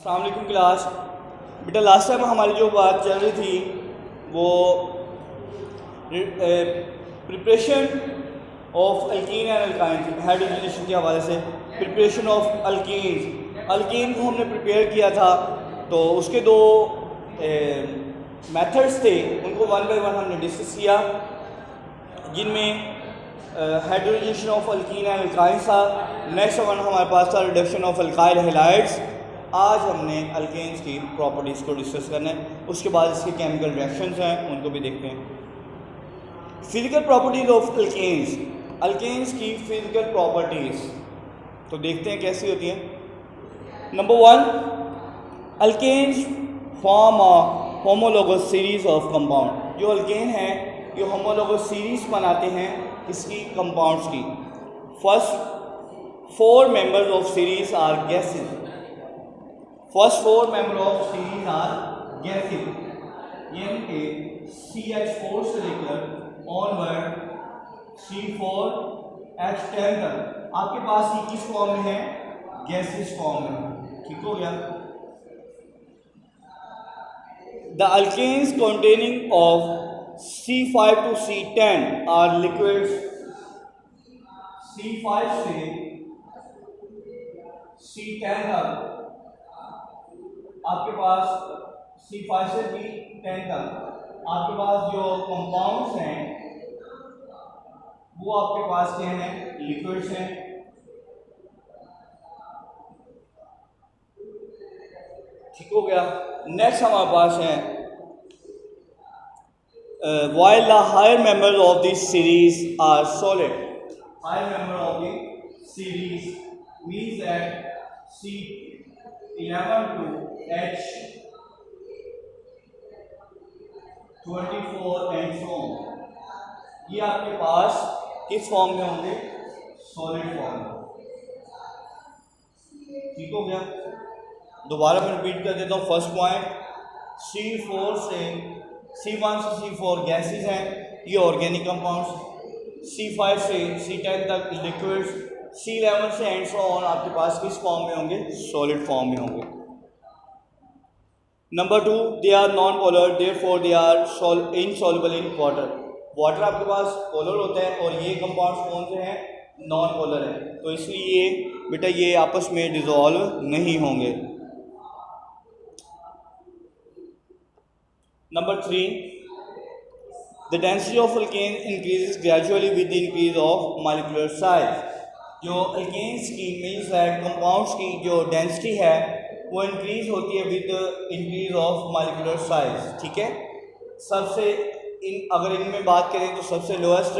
अस्सलाम वालेकुम क्लास। बेटा लास्ट टाइम हमारी जो बात चल रही थी वो preparation of alkyne and alkyne थी, हाइड्रोजनेशन के हवाले से। प्रिपरेशन ऑफ अल्कीन को हमने प्रिपेयर किया था, तो उसके दो मेथड्स थे, उनको वन बाय वन हमने डिस्कस किया, जिनमें hydrogenation of alkyne and alkyne था। नेक्स्ट वन हमारे पास था रिडक्शन ऑफ अल्काइल हैलाइड्स। आज हमने अल्केन्स की प्रॉपर्टीज़ को डिस्कस करना है, उसके बाद इसके केमिकल रिएक्शंस हैं उनको भी देखते हैं। फिजिकल प्रॉपर्टीज़ ऑफ अल्केन्स की फिजिकल प्रॉपर्टीज़ तो देखते हैं कैसी होती हैं। Number one, alkanes form a homologous series of compound. जो अल्केन है ये होमोलोगस सीरीज बनाते हैं इसकी कंपाउंड्स की। First four members of series are gases. First four member of series are gases, यानी कि CH4 से लेकर ऑनवर्ड C4H10 तक आपके पास ये किस फॉर्म में है? गैसेस फॉर्म में। ठीक हो गया। The alkanes containing of C5 to C10 are liquids. C5 से C10 तक आपके पास, C5 से B10 तक आपके पास जो कंपाउंड्स हैं वो आपके पास क्या हैं? लिक्विड्स हैं। ठीक हो गया। नेक्स्ट हमारे पास है while the higher members of this series are solid. Higher member of the series means that C11 to H24 and so on, ये आपके पास किस फॉर्म में होंगे? सॉलिड फॉर्म में। ठीक हो गया। दोबारा मैं रिपीट कर देता हूँ। फर्स्ट पॉइंट, C1 से C4 गैसेस हैं, ये ऑर्गेनिक कंपाउंड्स। C5 से C10 तक लिक्विड्स। C11 से एंड सो ऑन आपके पास किस फॉर्म में होंगे? सॉलिड फॉर्म में होंगे। Number two, they are non polar, therefore they are insoluble in water. Water आपके पास पोलर होता है और ये कंपाउंड्स कौन से हैं? नॉन पोलर हैं, तो इसलिए बेटा ये आपस में डिसॉल्व नहीं होंगे। Number three, the density of alkane increases gradually with the increase of molecular size. जो अल्केन्स की मीन्स दैट कंपाउंड्स की जो डेंसिटी है वो इंक्रीज होती है with increase of molecular size. ठीक है। सबसे अगर इनमें बात करें तो सबसे लोएस्ट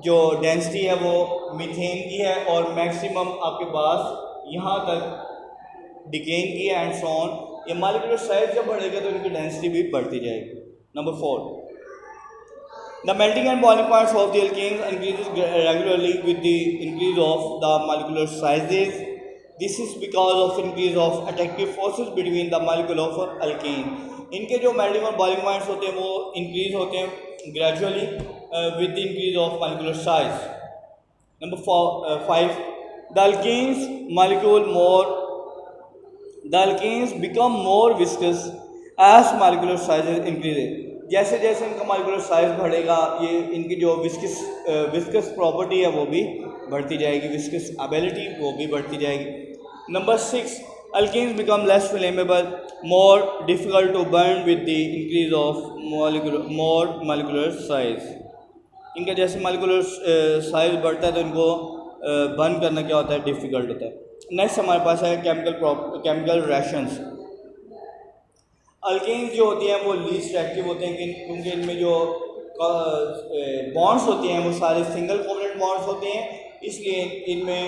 जो डेंसिटी है वो मीथेन की है और मैक्सिमम आपके पास यहाँ तक डिकेन की है एंड सो ऑन। ये मॉलिक्यूलर साइज जब बढ़ेगा तो इनकी डेंसिटी भी बढ़ती जाएगी। Number four, the melting and boiling points of the alkanes increases regularly with the increase of the molecular sizes. This is because of increase of attractive forces between the molecule of alkane. इनके जो melting और boiling points होते हैं वो increase होते हैं gradually with the increase of molecular size. Number five, the alkanes become more viscous as molecular size increase. जैसे जैसे इनका मॉलिक्यूलर साइज बढ़ेगा ये इनकी जो विस्कस प्रॉपर्टी है वो भी बढ़ती जाएगी, विस्कस एबिलिटी वो भी बढ़ती जाएगी। Number six, alkanes become less flammable, more difficult to burn with the increase of molecular size. इनका जैसे मॉलिक्यूलर साइज बढ़ता है तो इनको बर्न करना क्या होता है? डिफ़िकल्ट होता है। नेक्स्ट हमारे पास है केमिकल रिएक्शंस। अल्केन्स जो होती हैं वो लीस्ट रिएक्टिव होते हैं क्योंकि इनमें जो बॉन्ड्स होते हैं वो सारे सिंगल कोवलेंट बॉन्ड्स होते हैं, इसलिए इनमें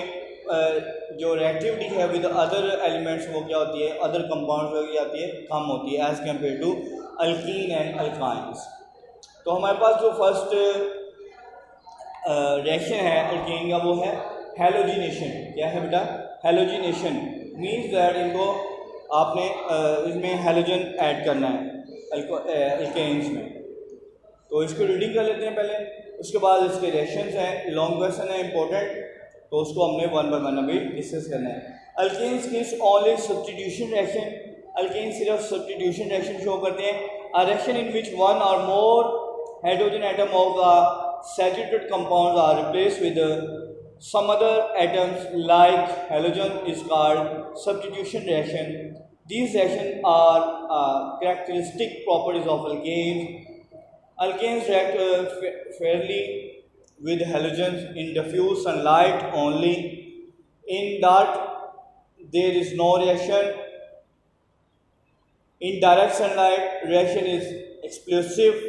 जो रिएक्टिविटी है विद अदर एलिमेंट्स वो क्या होती है? अदर कंपाउंड्स वगैरह क्या होती है? कम होती है as compare to alkene and alkynes. तो हमारे पास जो फर्स्ट रिएक्शन है अल्केन का वो है हैलोजिनेशन। क्या है बेटा? हैलोजिनेशन मीन्स दैट इनको आपने इसमें हैलोजन ऐड करना है अल्केन्स में। तो इसको रीडिंग कर लेते हैं पहले, उसके बाद इसके रिएक्शंस हैं। लॉन्ग क्वेश्चन है इंपॉर्टेंट, तो उसको हमने वन बाय वन अभी डिस्कस करना है। Alkanes gives only substitution reaction, alkane सिर्फ सब्स्टिट्यूशन रिएक्शन शो करते हैं। A reaction in which one और more hydrogen atom of the saturated compounds are replaced with some other atoms like halogen is called substitution reaction. These reactions are characteristic properties of alkanes. Alkanes react fairly with halogens in diffuse sunlight only. In dark there is no reaction. In direct sunlight reaction is explosive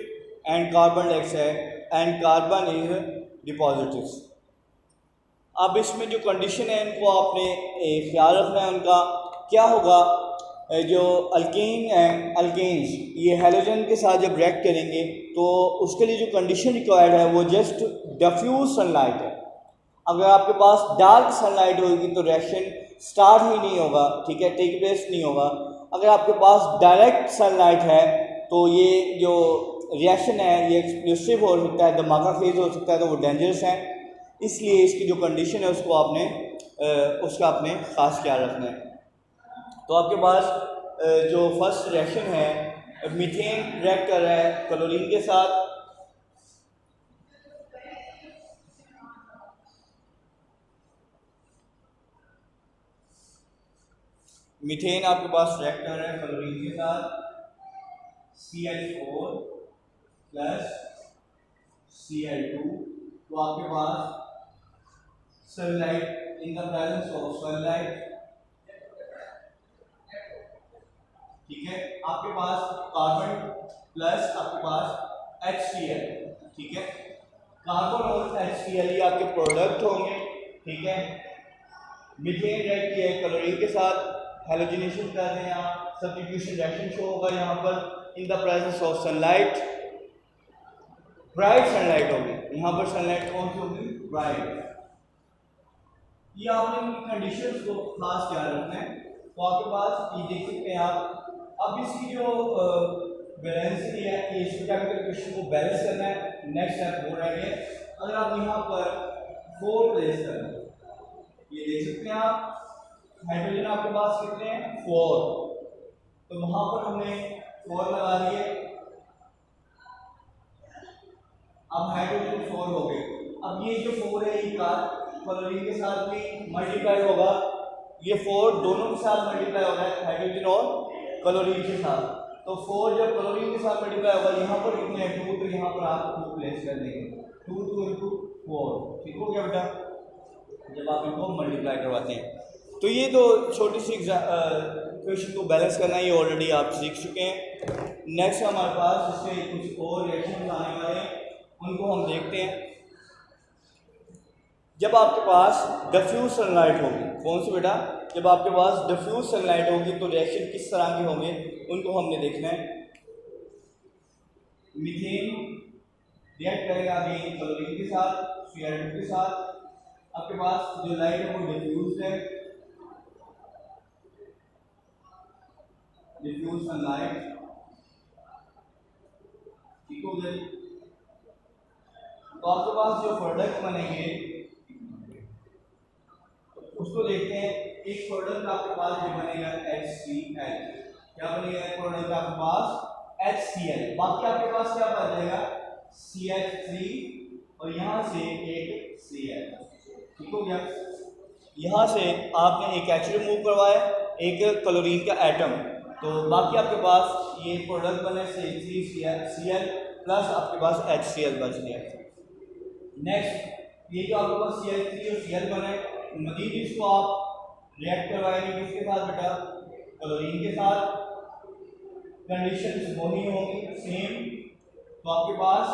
and carbon dioxide and carbon is depositous. अब इसमें जो condition है इनको आपने ख्याल रखना है उनका क्या होगा। जो अल्केन है, अल्केन्स ये हैलोजन के साथ जब रिएक्ट करेंगे तो उसके लिए जो कंडीशन रिक्वायर्ड है वो जस्ट डिफ्यूज सनलाइट है। अगर आपके पास डार्क सनलाइट होगी तो रिएक्शन स्टार्ट ही नहीं होगा, ठीक है, टेक प्लेस नहीं होगा। अगर आपके पास डायरेक्ट सनलाइट है तो ये जो रिएक्शन है ये एक्सप्लोसिव हो सकता है, धमाका खेज हो सकता है, तो वो डेंजरस है। इसलिए इसकी जो कंडीशन है उसको उसका आपने ख़ास ख्याल रखना है। तो आपके पास जो फर्स्ट रिएक्शन है, मीथेन रिएक्ट कर रहा है क्लोरीन के साथ। मीथेन आपके पास रिएक्ट कर रहा है क्लोरीन के साथ, Cl4 प्लस Cl2। तो आपके पास sunlight in the presence of sunlight, ठीक है। आपके पास कार्बन प्लस आपके पास HCl, ठीक है। कार्बन और HCl ये आपके प्रोडक्ट होंगे, ठीक है। मीथेन रिएक्ट किया है क्लोरीन के साथ, हैलोजिनेशन कर रहे हैं आप, सब्स्टिट्यूशन रिएक्शन शो होगा यहाँ पर इन the presence of sunlight. Bright sunlight होगी यहाँ पर, सनलाइट कौन सी होगी, ब्राइट। ये आपने इनकी कंडीशंस को खास ख्याल रखना है। तो आपके पास ये देख सकते हैं आप। अब इसकी जो बैलेंसिटी है, ये इस केमिकल क्वेश्चन को बैलेंस करना है। नेक्स्ट स्टेप हो रहा है अगर आप यहाँ पर 4 प्लेस करें, ये देख सकते हैं आप हाइड्रोजन आपके पास कितने हैं, 4, तो वहां पर हमने 4 लगा दिए। अब हाइड्रोजन 4 हो गए। अब ये जो 4 है ये क्लोरीन के साथ भी मल्टीप्लाई होगा, ये 4 दोनों के साथ मल्टीप्लाई होगा, हाइड्रोजन और क्लोरीन के साथ। तो 4 जब क्लोरीन के साथ मल्टीप्लाई होगा, यहाँ पर कितने हैं 2, तो यहाँ पर आप 2 प्लेस कर देंगे, 2 2 इंटू 4, ठीक हो गया बेटा, जब आप इनको मल्टीप्लाई करवाते हैं। तो ये तो छोटी सी क्वेश्चन को बैलेंस करना ये ऑलरेडी आप सीख चुके हैं। नेक्स्ट हमारे पास इससे कुछ और रिएक्शन आने वाले हैं, उनको हम देखते हैं। जब आपके पास डिफ्यूज सनलाइट होगी, कौन सी बेटा, जब आपके पास डिफ्यूज सनलाइट होगी तो रिएक्शन किस तरह के होंगे उनको हमने देखना है। मीथेन रिएक्ट करेगा अगेन क्लोरीन के साथ, Cl2 के साथ। आपके पास जो लाइट है वो डिफ्यूज है, डिफ्यूज सनलाइट, ठीक हो गया। तो आपके पास जो प्रोडक्ट बनेंगे उसको देखते हैं। एक प्रोडक्ट आपके पास जो बनेगा HCl, क्या बनेगा एक प्रोडक्ट आपके पास HCl, बाकी आपके पास क्या बन जाएगा CH3 और यहाँ से एक Cl, ठीक हो गया। यहाँ से आपने एक H रिमूव करवाया, एक क्लोरीन का एटम, तो बाकी आपके पास ये प्रोडक्ट बने CH3Cl प्लस आपके पास HCl बच गया। नेक्स्ट ये जो आपके पास CH3 और Cl बने, मजीद इसको आप रिएक्ट करवाएंगे किसके साथ बेटा, क्लोरीन के साथ। कंडीशंस वही होंगी सेम। तो आपके पास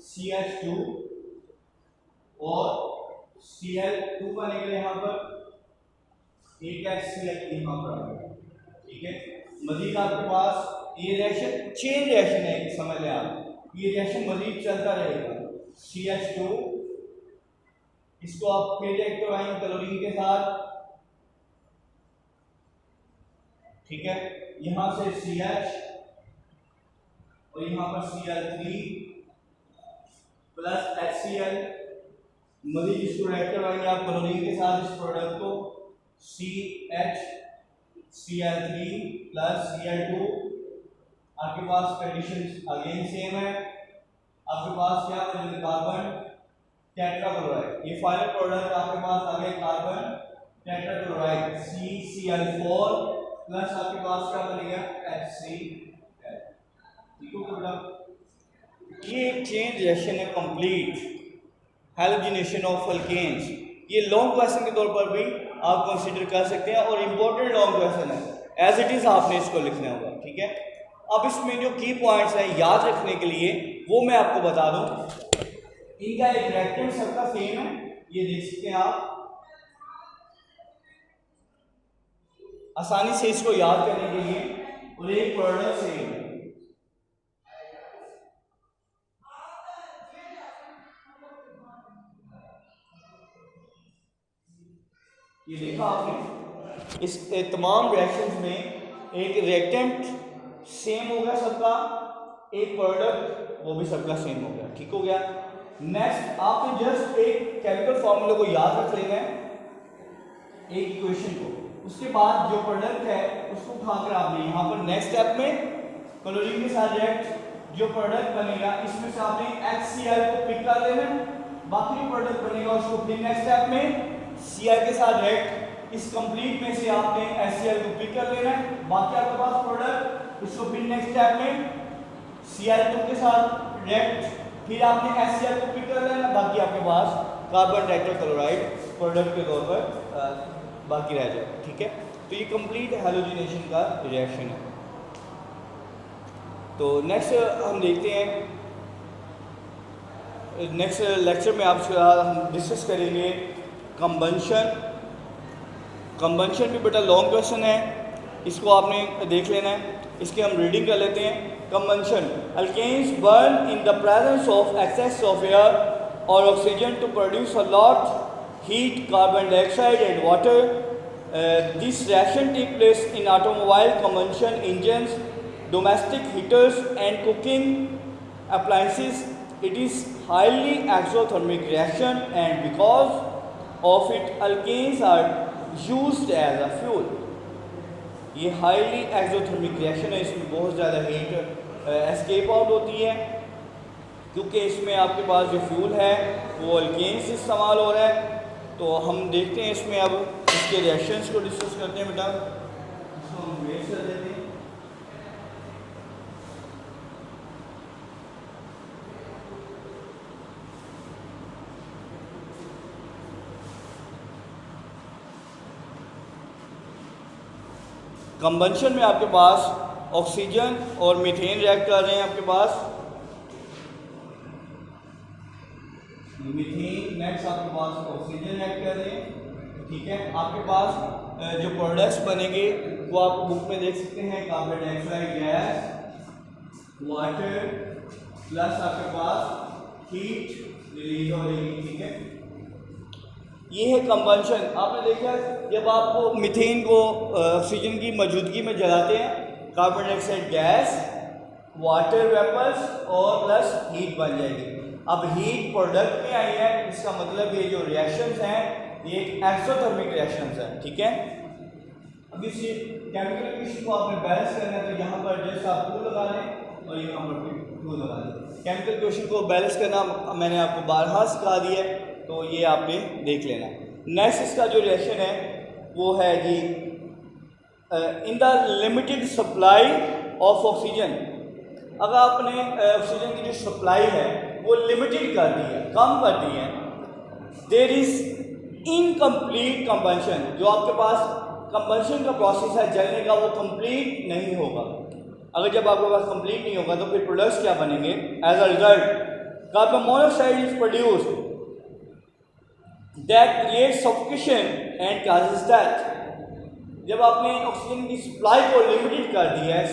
CH2 और Cl2 बनेगा यहाँ पर, एक HCl यहाँ पर, ठीक है। मजीद आपके पास ये रिएक्शन चेन रिएक्शन है, समझ लें आप, ये रिएक्शन मजीद चलता रहेगा। CH2 इसको आप फिर रिएक्ट करवाएंगे क्लोरीन के साथ, ठीक है। यहाँ से CH और यहाँ पर Cl3 प्लस HCl, मजीद इसको रिएक्ट करवाएंगे आप क्लोरीन के साथ इस प्रोडक्ट को, CH प्लस Cl2, आपके पास कंडीशन अगेन सेम है। आपके पास क्या बनेगा, कार्बन टेट्राक्लोराइड। ये फाइनल प्रोडक्ट आपके पास आ गया कार्बन टेट्राक्लोराइड CCl4 प्लस आपके पास क्या बनेगा HCl। ठीक हो बेटा, ये एक चेन रिएक्शन है कंप्लीट, हैलोजिनेशन ऑफ अल्केन्स। ये लॉन्ग क्वेश्चन के तौर पर भी आप कंसीडर कर सकते हैं और इम्पोर्टेंट लॉन्ग क्वेश्चन है, एज इट इज आपने इसको लिखना होगा। ठीक है, अब इसमें जो की पॉइंट्स हैं याद रखने के लिए वो मैं आपको बता दूं। इनका एक रेक्टेंगल सबका सेम है, ये देख सकते हैं आप, आसानी से इसको याद करने के लिए, और एक प्रोडक्ट सेम है। ये देखा आपने, इस तमाम रिएक्शंस में एक रिएक्टेंट सेम हो गया सबका, एक प्रोडक्ट वो भी सबका सेम हो गया। ठीक हो गया। नेक्स्ट आपने जस्ट एक केमिकल फॉर्मूले को याद रख लेना है, एक इक्वेशन को, उसके बाद जो प्रोडक्ट है उसको उठाकर आपने यहाँ पर नेक्स्ट स्टेप में क्लोरीन के साथ रिएक्ट, जो प्रोडक्ट बनेगा इसमें से आपने HCl को पिक कर लेना, बाकी जो प्रोडक्ट बनेगा उसको फिर नेक्स्ट स्टेप में Cl के साथ रिएक्ट, इस कंप्लीट में से आपने HCl को पिक कर लेना है, बाकी आपके पास प्रोडक्ट, इसको फिर नेक्स्ट स्टेप में Cl2 के साथ रिएक्ट, फिर आपने HCl को पिक कर लेना, बाकी आपके पास कार्बन टेट्राक्लोराइड प्रोडक्ट के तौर पर बाकी रह जाए। ठीक है, तो ये कंप्लीट हैलोजिनेशन का रिएक्शन है। तो नेक्स्ट हम देखते हैं, नेक्स्ट लेक्चर में आपसे हम डिस्कस करेंगे कंबंशन। कंबंशन भी बेटा लॉन्ग क्वेश्चन है, इसको आपने देख लेना है। इसकी हम रीडिंग कर लेते हैं। Combustion, alkanes burn in the presence of excess of air और oxygen to produce a lot heat, carbon dioxide and water. This reaction takes place in automobile combustion engines, domestic heaters and cooking appliances. It is highly exothermic reaction and because of it alkanes are used as a fuel. ये highly exothermic reaction है, इसमें बहुत ज़्यादा heat escape out होती है क्योंकि इसमें आपके पास जो फ्यूल है वो अल्केन्स इस्तेमाल हो रहा है। तो हम देखते हैं इसमें, अब इसके रिएक्शंस को डिस्कस करते हैं बेटा, इसको हम वेट कर देते हैं। कंबंशन में आपके पास ऑक्सीजन और मीथेन रिएक्ट कर रहे हैं, आपके पास मीथेन, नेक्स्ट आपके पास ऑक्सीजन रिएक्ट कर रहे हैं। ठीक है, आपके पास जो प्रोडक्ट्स बनेंगे वो आप बुक में देख सकते हैं, carbon dioxide gas, water plus आपके पास हीट रिलीज हो रही है। ठीक है, ये है कंबंशन। आपने देखा जब आप मीथेन को ऑक्सीजन की मौजूदगी में जलाते हैं, carbon dioxide gas, water vapours और प्लस हीट बन जाएगी। अब हीट प्रोडक्ट में आई है, इसका मतलब ये जो रिएक्शंस हैं ये एक्सोथर्मिक रिएक्शंस हैं। ठीक है, अब इस केमिकल इक्वेशन को आपने बैलेंस करना है, तो यहाँ पर जस्ट आप 2 लगा लें और यहाँ पर भी 2 लगा लें। केमिकल इक्वेशन को बैलेंस करना मैंने आपको बारहा सिखा दिया है, तो ये आपने देख लेना। नेक्स्ट इसका जो रिएक्शन है वो है जी in the limited supply of oxygen. अगर आपने ऑक्सीजन की जो सप्लाई है वो लिमिटेड कर दी है, कम कर दी है, देयर इज इनकम्प्लीट कंबंशन। जो आपके पास कंबंशन का प्रोसेस है जलने का वो कंप्लीट नहीं होगा। अगर जब आपके पास कंप्लीट नहीं होगा तो फिर प्रोडक्ट्स क्या बनेंगे? As a result carbon monoxide is produced that creates suffocation and causes death. जब आपने ऑक्सीजन की सप्लाई को लिमिटेड कर दिया है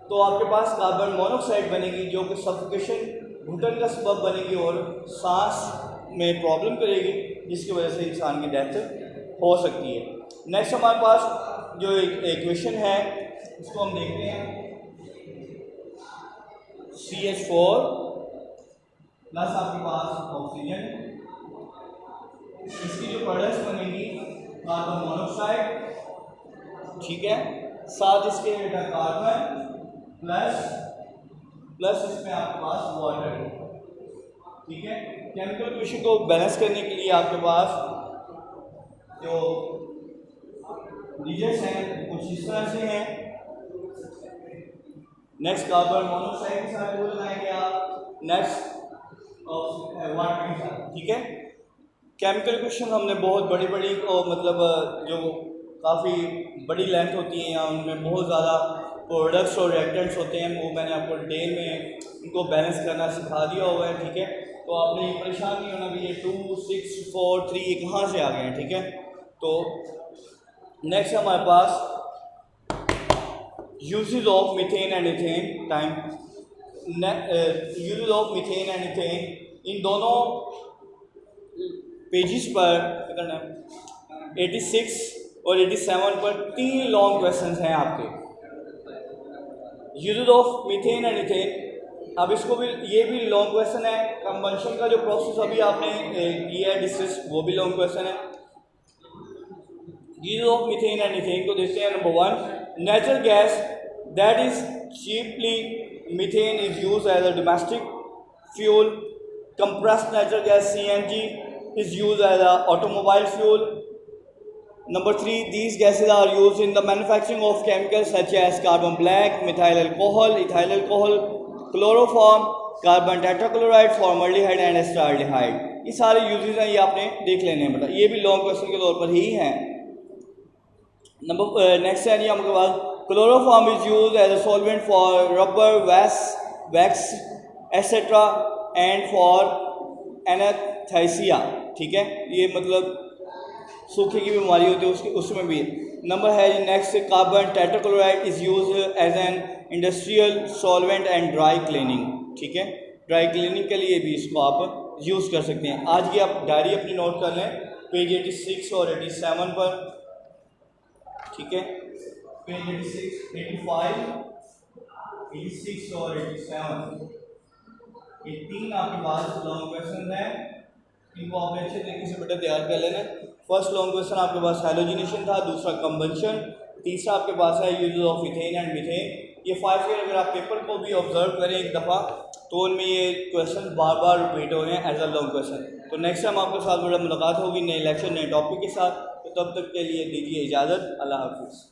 तो आपके पास कार्बन मोनोऑक्साइड बनेगी जो कि सफोकेशन, घुटन का सबब बनेगी और सांस में प्रॉब्लम करेगी, जिसकी वजह से इंसान की डेथ हो सकती है। नेक्स्ट हमारे पास जो इक्वेशन है उसको हम देखते हैं, CH4 प्लस आपके पास ऑक्सीजन, इसकी जो प्रोडक्ट्स बनेंगी कार्बन मोनोऑक्साइड, ठीक है, साथ इसके बेटा कार्बन प्लस इसमें आपके पास वाटर, ठीक है। केमिकल इक्वेशन को बैलेंस करने के लिए आपके पास जो डिजिट्स हैं कुछ इस तरह से हैं। नेक्स्ट कार्बन मोनोऑक्साइड के साथ वो लगाएंगे आप, नेक्स्ट वाटर के साथ, ठीक है। केमिकल इक्वेशन हमने बहुत बड़ी बड़ी मतलब जो काफ़ी बड़ी लेंथ होती है या उनमें बहुत ज़्यादा प्रोडक्ट्स और रिएक्टेंट्स होते हैं, वो मैंने आपको डिटेल में उनको बैलेंस करना सिखा दिया हुआ है, ठीक है। तो आपने ये परेशान नहीं होना भी ये 2, 6, 4, 3 ये कहाँ से आ गए हैं, ठीक है। तो नेक्स्ट हमारे पास uses of methane and ethane time, uses of methane and ethane इन दोनों पेजेस पर 86 और 87 पर 3 लॉन्ग क्वेश्चंस हैं आपके। Uses of methane and ethane, अब इसको भी ये भी लॉन्ग क्वेश्चन है। कंबंशन का जो प्रोसेस अभी आपने किया है डिस्कस, वो भी लॉन्ग क्वेश्चन है। Uses of methane and ethane को देखते हैं। Number 1, natural gas that is cheaply, methane is use as a domestic fuel. compressed natural gas CNG is used as a automobile fuel. Number 3, these gases are used in the manufacturing of chemicals such as carbon black, methyl alcohol, ethyl alcohol, chloroform, carbon tetrachloride, formaldehyde and acetaldehyde. ये सारे uses हैं, ये आपने देख लेने हैं, मतलब ये भी लॉन्ग क्वेश्चन के तौर पर ही हैं। नंबर नेक्स्ट है आपके पास, chloroform is use as a solvent for rubber, wax etcetera and for anaesthesia, ठीक है। ये मतलब सूखे की बीमारी होती है उसमें भी। नंबर है next, carbon tetrachloride is use as an industrial solvent and dry cleaning, ठीक है। ड्राई क्लीनिंग के लिए भी इसको आप यूज़ कर सकते हैं। आज की आप डायरी अपनी नोट कर लें, पेज 86 और 87 पर, ठीक है। पेज 86, 85, 86 और 87 ये 3 आपके पास लॉन्ग क्वेश्चन हैं। इनको आपने अच्छे तरीके से बेटा तैयार कर लेना। फर्स्ट लॉन्ग क्वेश्चन आपके पास हैलोजिनेशन था, दूसरा कंबंशन, तीसरा आपके पास है use of ethane and methane. ये 5 ईयर अगर आप पेपर को भी ऑब्जर्व करें एक दफ़ा तो उनमें ये क्वेश्चन बार बार रिपीट हो रहे हैं एज अ लॉन्ग क्वेश्चन। तो नेक्स्ट टाइम आपके साथ बड़ा मुलाकात होगी नए लेक्चर नए टॉपिक के साथ। तो तब तक के लिए दीजिए इजाज़त। अल्लाह हाफिज़।